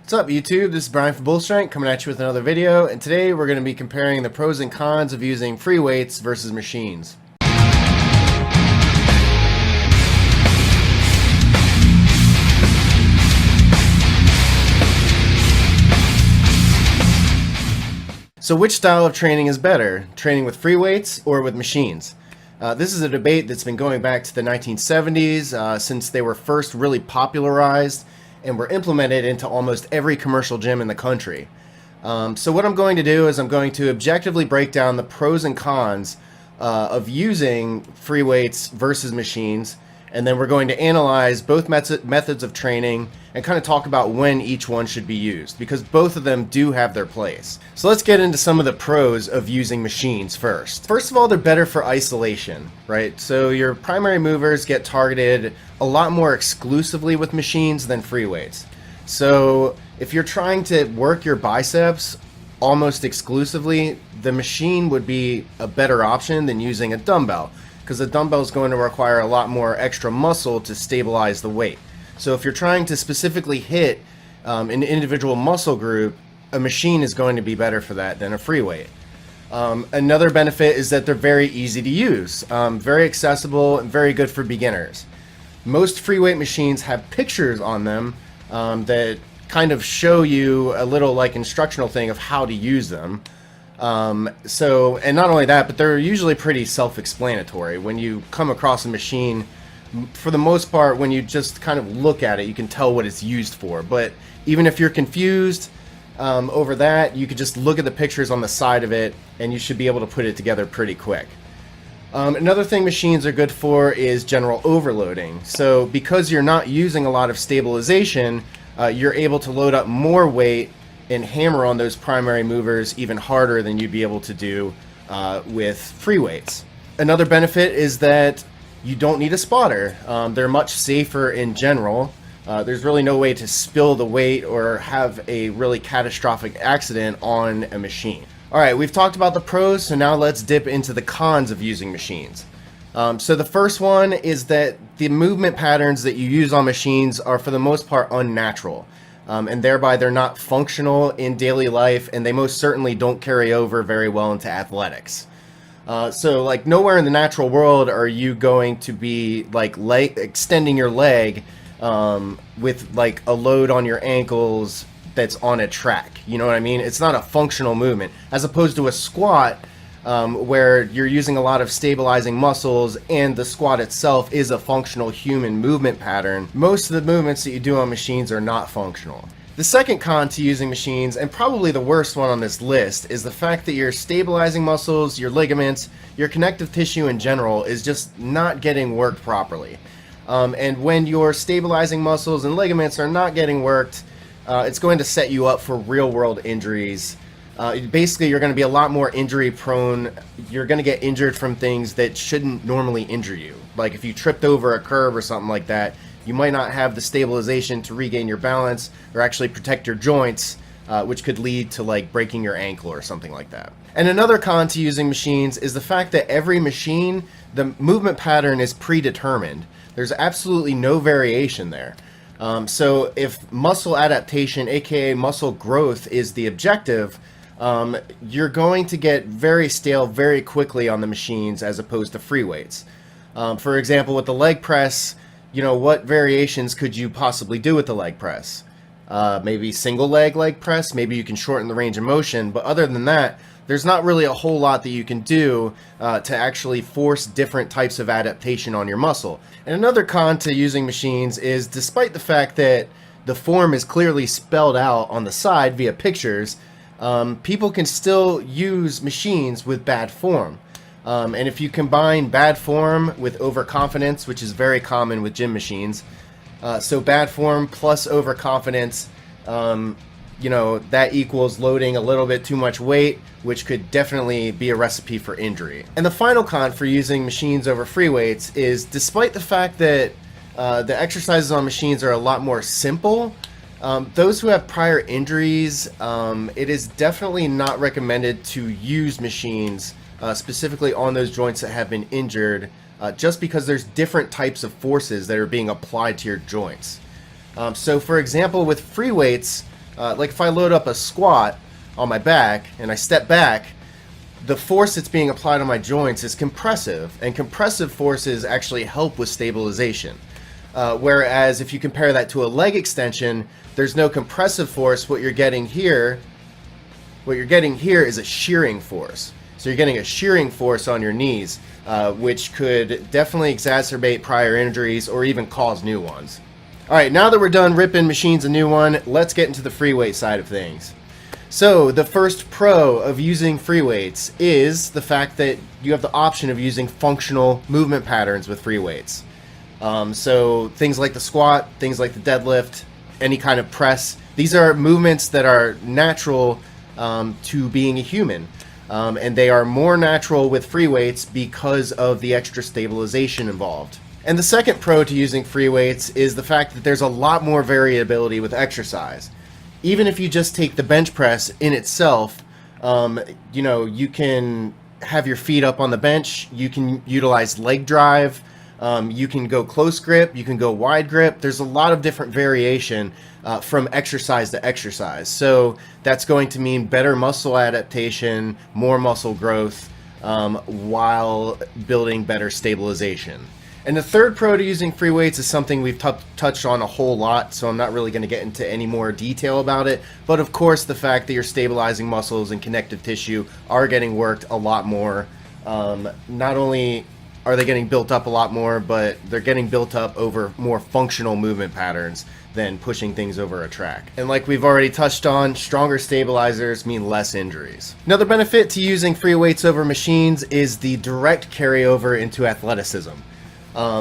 What's up YouTube, this is Brian from Bull Strength coming at you with another video, and today we're going to be comparing the pros and cons of using free weights versus machines. So which style of training is better, training with free weights or with machines? This is a debate that's been going back to the 1970s since they were first really popularized and were implemented into almost every commercial gym in the country. So what I'm going to do is I'm going to objectively break down the pros and cons of using free weights versus machines, and then we're going to analyze both methods of training and kind of talk about when each one should be used, because both of them do have their place. So let's get into some of the pros of using machines first. First of all, they're better for isolation, right? So your primary movers get targeted a lot more exclusively with machines than free weights. So if you're trying to work your biceps almost exclusively, the machine would be a better option than using a dumbbell, because a dumbbell is going to require a lot more extra muscle to stabilize the weight. So if you're trying to specifically hit an individual muscle group, a machine is going to be better for that than a free weight. Another benefit is that they're very easy to use, very accessible, and very good for beginners. Most free weight machines have pictures on them that kind of show you a little like instructional thing of how to use them. And not only that, but they're usually pretty self-explanatory. When you come across a machine, for the most part, when you just kind of look at it, you can tell what it's used for. But even if you're confused over that, you could just look at the pictures on the side of it and you should be able to put it together pretty quick. Another thing machines are good for is general overloading. So because you're not using a lot of stabilization, you're able to load up more weight and hammer on those primary movers even harder than you'd be able to do with free weights. Another benefit is that you don't need a spotter. They're much safer in general. There's really no way to spill the weight or have a really catastrophic accident on a machine. Alright, we've talked about the pros, so now let's dip into the cons of using machines. So the first one is that the movement patterns that you use on machines are for the most part unnatural. And thereby they're not functional in daily life, and they most certainly don't carry over very well into athletics. So like nowhere in the natural world are you going to be like extending your leg with like a load on your ankles that's on a track. You know what I mean? It's not a functional movement, as opposed to a squat where you're using a lot of stabilizing muscles and the squat itself is a functional human movement pattern. Most of the movements that you do on machines are not functional. The second con to using machines, and probably the worst one on this list, is the fact that your stabilizing muscles, your ligaments, your connective tissue in general is just not getting worked properly. And when your stabilizing muscles and ligaments are not getting worked, it's going to set you up for real-world injuries. Basically, you're going to be a lot more injury prone. You're going to get injured from things that shouldn't normally injure you. Like if you tripped over a curb or something like that, you might not have the stabilization to regain your balance or actually protect your joints, which could lead to like breaking your ankle or something like that. And another con to using machines is the fact that every machine, the movement pattern is predetermined. There's absolutely no variation there. So if muscle adaptation, aka muscle growth, is the objective, you're going to get very stale very quickly on the machines as opposed to free weights. For example, with the leg press, you know, what variations could you possibly do with the leg press? Maybe single leg press, maybe you can shorten the range of motion, but other than that, there's not really a whole lot that you can do to actually force different types of adaptation on your muscle. And another con to using machines is, despite the fact that the form is clearly spelled out on the side via pictures, people can still use machines with bad form. And if you combine bad form with overconfidence, which is very common with gym machines, so bad form plus overconfidence, you know, that equals loading a little bit too much weight, which could definitely be a recipe for injury. And the final con for using machines over free weights is, despite the fact that the exercises on machines are a lot more simple, those who have prior injuries, it is definitely not recommended to use machines specifically on those joints that have been injured, just because there's different types of forces that are being applied to your joints. So for example, with free weights, Like if I load up a squat on my back and I step back, the force that's being applied on my joints is compressive, and compressive forces actually help with stabilization. Whereas if you compare that to a leg extension, there's no compressive force. What you're getting here is a shearing force. So you're getting a shearing force on your knees, which could definitely exacerbate prior injuries or even cause new ones. All right, now that we're done ripping machines a new one, let's get into the free weight side of things. So the first pro of using free weights is the fact that you have the option of using functional movement patterns with free weights. So things like the squat, things like the deadlift, any kind of press, these are movements that are natural to being a human. And they are more natural with free weights because of the extra stabilization involved. And the second pro to using free weights is the fact that there's a lot more variability with exercise. Even if you just take the bench press in itself, you can have your feet up on the bench, you can utilize leg drive, you can go close grip, you can go wide grip. There's a lot of different variation from exercise to exercise. So that's going to mean better muscle adaptation, more muscle growth, while building better stabilization. And the third pro to using free weights is something we've touched on a whole lot, so I'm not really going to get into any more detail about it. But of course, the fact that your stabilizing muscles and connective tissue are getting worked a lot more. Not only are they getting built up a lot more, but they're getting built up over more functional movement patterns than pushing things over a track. And like we've already touched on, stronger stabilizers mean less injuries. Another benefit to using free weights over machines is the direct carryover into athleticism.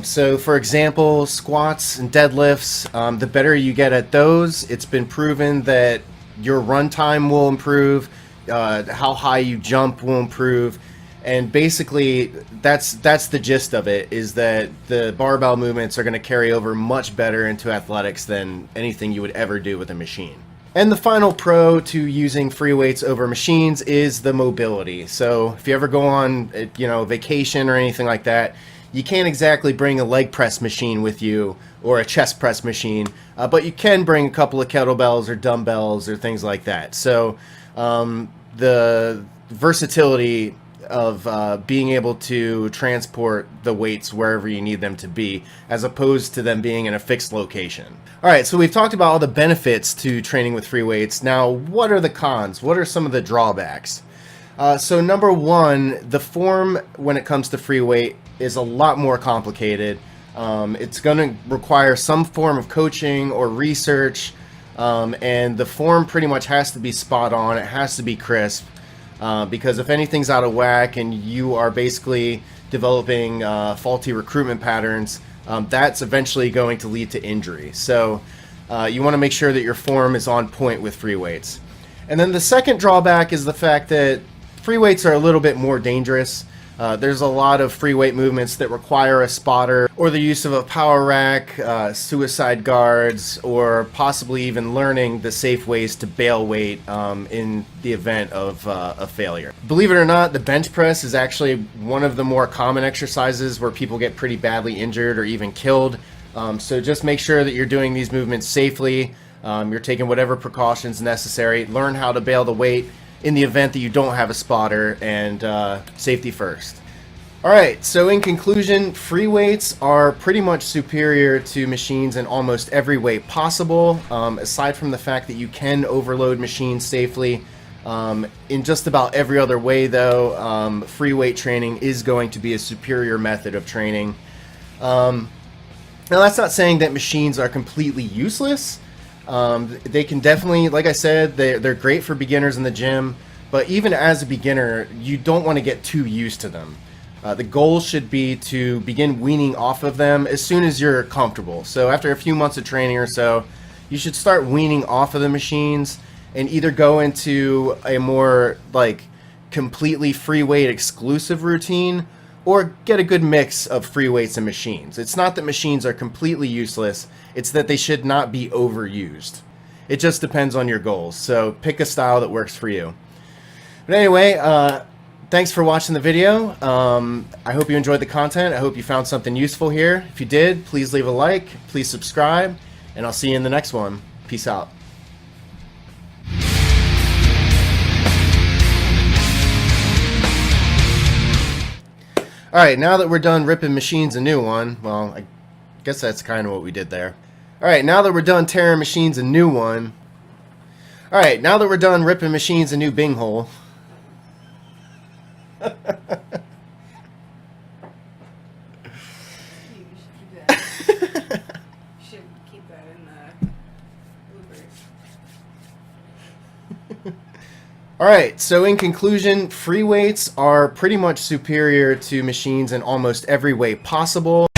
So for example, squats and deadlifts, the better you get at those, it's been proven that your run time will improve, how high you jump will improve, and basically that's the gist of it, is that the barbell movements are going to carry over much better into athletics than anything you would ever do with a machine. And the final pro to using free weights over machines is the mobility. So if you ever go on, vacation or anything like that, you can't exactly bring a leg press machine with you or a chest press machine, but you can bring a couple of kettlebells or dumbbells or things like that. So the versatility of being able to transport the weights wherever you need them to be, as opposed to them being in a fixed location. All right, so we've talked about all the benefits to training with free weights. Now, what are the cons? What are some of the drawbacks? So number one, the form when it comes to free weight is a lot more complicated. It's going to require some form of coaching or research, and the form pretty much has to be spot on. It has to be crisp, because if anything's out of whack and you are basically developing faulty recruitment patterns, that's eventually going to lead to injury. So you want to make sure that your form is on point with free weights. And then the second drawback is the fact that free weights are a little bit more dangerous. There's a lot of free weight movements that require a spotter or the use of a power rack, suicide guards, or possibly even learning the safe ways to bail weight in the event of a failure. Believe it or not, the bench press is actually one of the more common exercises where people get pretty badly injured or even killed. So just make sure that you're doing these movements safely. You're taking whatever precautions necessary. Learn how to bail the weight in the event that you don't have a spotter, and safety first. Alright, so in conclusion, free weights are pretty much superior to machines in almost every way possible, aside from the fact that you can overload machines safely. In just about every other way though, free weight training is going to be a superior method of training. Now that's not saying that machines are completely useless. They can definitely, like I said, they're great for beginners in the gym, but even as a beginner, you don't want to get too used to them. The goal should be to begin weaning off of them as soon as you're comfortable. So after a few months of training or so, you should start weaning off of the machines and either go into a more completely free weight exclusive routine, or get a good mix of free weights and machines. It's not that machines are completely useless, it's that they should not be overused. It just depends on your goals, so pick a style that works for you. But anyway, thanks for watching the video. I hope you enjoyed the content. I hope you found something useful here. If you did, please leave a like, please subscribe, and I'll see you in the next one. Peace out. Alright, now that we're done ripping machines a new one, well, I guess that's kind of what we did there. Alright, now that we're done tearing machines a new one. Alright, now that we're done ripping machines a new bing hole. You should keep that in the bloopers. Alright, so in conclusion, free weights are pretty much superior to machines in almost every way possible.